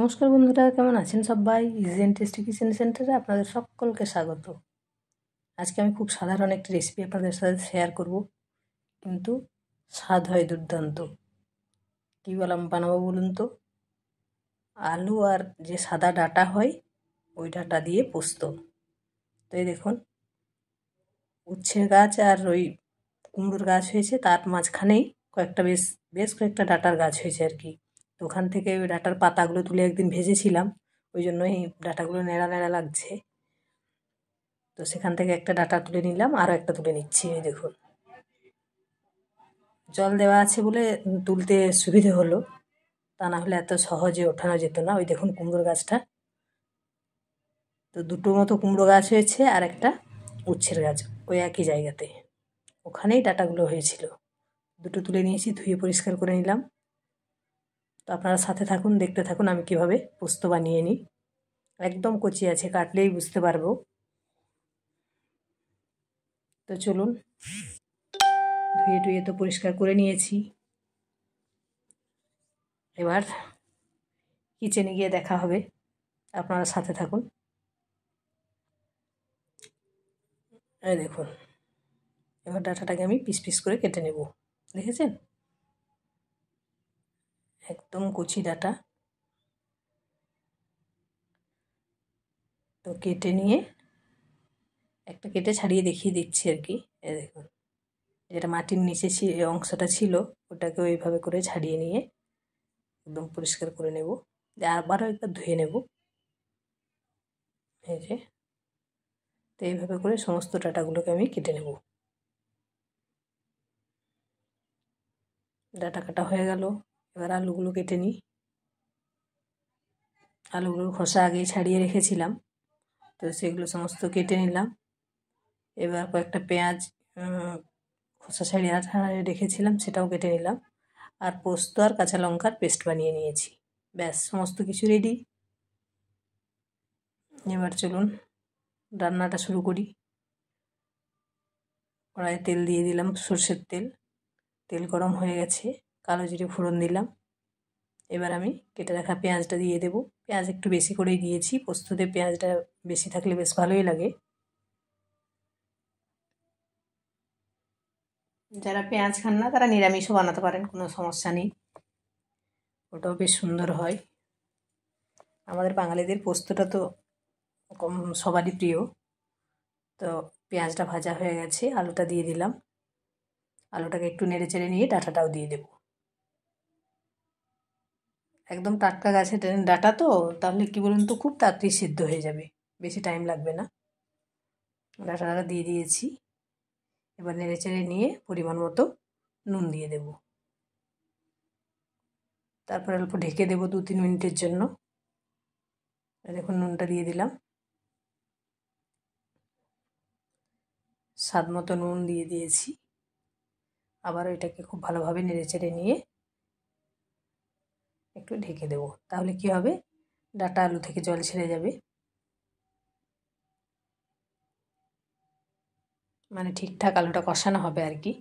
নমস্কার বন্ধুরা, কেমন আছেন সবাই? ইজি অ্যান্ড টেস্টি কিচেন সেন্টারে আপনাদের সকলকে স্বাগত। আজকে আমি খুব সাধারণ একটি রেসিপি আপনাদের সাথে শেয়ার করব, কিন্তু স্বাদ হয় দুর্দান্ত। কী বানাবো বলুন তো? আলু আর যে সাদা ডাঁটা হয় ওই ডাঁটা দিয়ে পোস্ত। তো এই দেখুন, উচ্ছের গাছ আর ওই কুমড়োর গাছ হয়েছে, তার মাঝখানেই বেশ কয়েকটা ডাঁটার গাছ হয়েছে আর কি। তো ওখান থেকে ওই ডাঁটার পাতাগুলো তুলে একদিন ভেজেছিলাম, ওই জন্যই ডাঁটাগুলো নেড়া নেড়া লাগছে। তো সেখান থেকে একটা ডাঁটা তুলে নিলাম, আরও একটা তুলে নিচ্ছি। এই দেখুন, জল দেওয়া আছে বলে তুলতে সুবিধে হলো, তা না হলে এত সহজে ওঠানো যেত না। ওই দেখুন কুমড়োর গাছটা, তো দুটো মতো কুমড়ো গাছ হয়েছে আর একটা উচ্ছের গাছ ওই একই জায়গাতে, ওখানেই ডাঁটাগুলো হয়েছিল। দুটো তুলে নিয়েছি, ধুয়ে পরিষ্কার করে নিলাম। তো আপনারা সাথে থাকুন, দেখতে থাকুন আমি কিভাবে পোস্ত বানিয়ে নিই। একদম কচি আছে, কাটলেই বুঝতে পারবো। তো চলুন, ধুয়ে টুয়ে তো পরিষ্কার করে নিয়েছি। এবার কিচেনে গিয়ে দেখা হবে, আপনারা সাথে থাকুন। এই দেখুন, এবার ডাঁটাটাকে আমি পিস পিস করে কেটে নেব। দেখেছেন, একদম কচি ডাঁটা। তো কেটে নিয়ে একটা কেটে ছাড়িয়ে দেখিয়ে দিচ্ছি আর কি। এই দেখুন, যেটা মাটির নিচে অংশটা ছিল ওটাকে ওইভাবে করে ছাড়িয়ে নিয়ে একদম পরিষ্কার করে নেব, আবারও একবার ধুয়ে নেব। এই যে, তো এইভাবে করে সমস্ত ডাঁটাগুলোকে আমি কেটে নেব। ডাঁটা কাটা হয়ে গেল, এবার আলুগুলো কেটে নিই। আলুগুলোর খোসা আগেই ছাড়িয়ে রেখেছিলাম, তো সেগুলো সমস্ত কেটে নিলাম। এবার কয়েকটা পেঁয়াজ খোসা ছাড়িয়ে রেখেছিলাম, সেটাও কেটে নিলাম। আর পোস্ত আর কাঁচা লঙ্কার পেস্ট বানিয়ে নিয়েছি। ব্যাস, সমস্ত কিছু রেডি। এবার চলুন রান্নাটা শুরু করি। কড়াইয়ে তেল দিয়ে দিলাম, সর্ষের তেল। তেল গরম হয়ে গেছে, কালো জিরে ফোড়ন দিলাম। এবার আমি কেটে রাখা পেঁয়াজটা দিয়ে দেব। পেঁয়াজ একটু বেশি করেই দিয়েছি, পোস্ততে পেঁয়াজটা বেশি থাকলে বেশ ভালোই লাগে। যারা পেঁয়াজ খান না তারা নিরামিষও বানাতে পারেন, কোনো সমস্যা নেই, ওটাও বেশ সুন্দর হয়। আমাদের বাঙালিদের পোস্তটা তো সবারই প্রিয়। তো পেঁয়াজটা ভাজা হয়ে গেছে, আলুটা দিয়ে দিলাম। আলুটাকে একটু নেড়ে চেড়ে নিয়ে ডাঁটাটাও দিয়ে দেব। একদম টাটকা গাছের ডাঁটা তো, তাহলে কি বলুন তো, খুব তাড়াতাড়ি সিদ্ধ হয়ে যাবে, বেশি টাইম লাগবে না। ডাঁটাটা দিয়ে দিয়েছি। এবার নেড়ে চেড়ে নিয়ে পরিমাণ মতো নুন দিয়ে দেব। তারপর অল্প ঢেকে দেবো 2-3 মিনিটের জন্য। দেখুন নুনটা দিয়ে দিলাম, স্বাদ মতো নুন দিয়ে দিয়েছি। আবার এটাকে খুব ভালোভাবে নেড়ে চেড়ে নিয়ে একটু ঢেকে দেবো। তাহলে কি হবে, ডাঁটা আলু থেকে জল ছেড়ে যাবে, মানে ঠিকঠাক আলুটা কষানো হবে আর কি।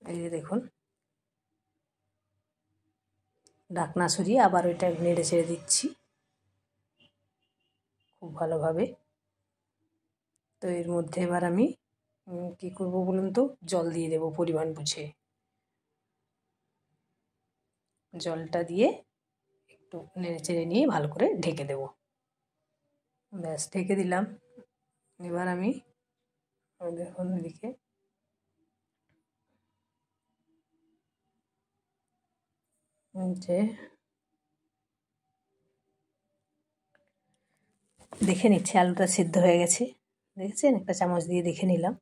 এই যে দেখুন, ঢাকনা সরিয়ে আবার ওইটা নেড়ে ছেড়ে দিচ্ছি খুব ভালোভাবে। তো এর মধ্যে এবার আমি কি করব বলুন তো, জল দিয়ে দেব পরিমাণ বুঝে। জলটা দিয়ে একটু নেড়ে চেড়ে নিয়ে ভালো করে ঢেকে দেব। ব্যাস, ঢেকে দিলাম। এবার আমি দেখুন এদিকে যে দেখে নিচ্ছি আলুটা সিদ্ধ হয়ে গেছে। দেখেছেন, একটা চামচ দিয়ে দেখে নিলাম।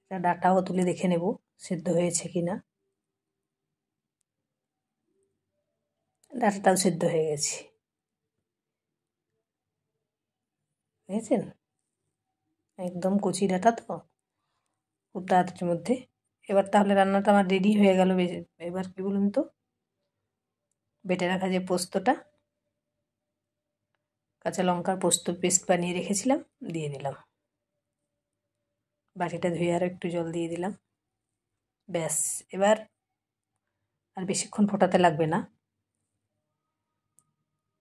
একটা ডাঁটাও তুলে দেখে নেব সিদ্ধ হয়েছে কি না। ডাঁটাটাও সিদ্ধ হয়ে গেছে, দেখেছেন, একদম কচি ডাঁটা তো, খুব তাড়াতাড়ির মধ্যে। এবার তাহলে রান্নাটা আমার রেডি হয়ে গেল। এবার কি বলুন তো, বেটে রাখা যে পোস্তটা, কাঁচা লঙ্কার পোস্ত পেস্ট বানিয়ে রেখেছিলাম, দিয়ে দিলাম। বাটিটা ধুয়ে আর একটু জল দিয়ে দিলাম। ব্যাস, এবার আর বেশিক্ষণ ফোটাতে লাগবে না।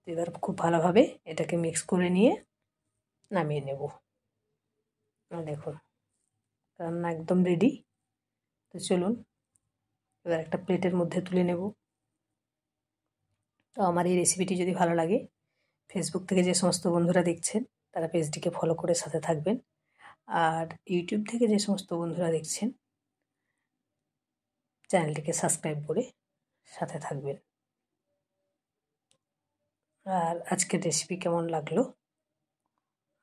এবার খুব ভালোভাবে এটাকে মিক্স করে নিয়ে নামিয়ে নেব। দেখুন রান্না একদম রেডি। তো চলুন এবার একটা প্লেটের মধ্যে তুলে নেব। তো আমার এই রেসিপিটি যদি ভালো লাগে, ফেসবুক থেকে যে সমস্ত বন্ধুরা দেখছেন তারা পেজটিকে ফলো করে সাথে থাকবেন, আর ইউটিউব থেকে যে সমস্ত বন্ধুরা দেখছেন চ্যানেলটিকে সাবস্ক্রাইব করে সাথে থাকবেন। আর আজকের রেসিপি কেমন লাগলো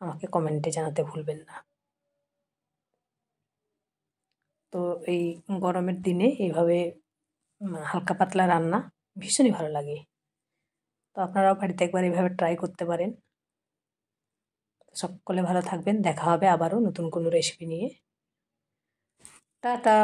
আমাকে কমেন্টে জানাতে ভুলবেন না। তো এই গরমের দিনে এইভাবে হালকা পাতলা রান্না ভীষণই ভালো লাগে। তো আপনারাও বাড়িতে একবার এইভাবে ট্রাই করতে পারেন। সকলে ভালো থাকবেন, দেখা হবে আবারও নতুন কোনো রেসিপি নিয়ে। টাটা।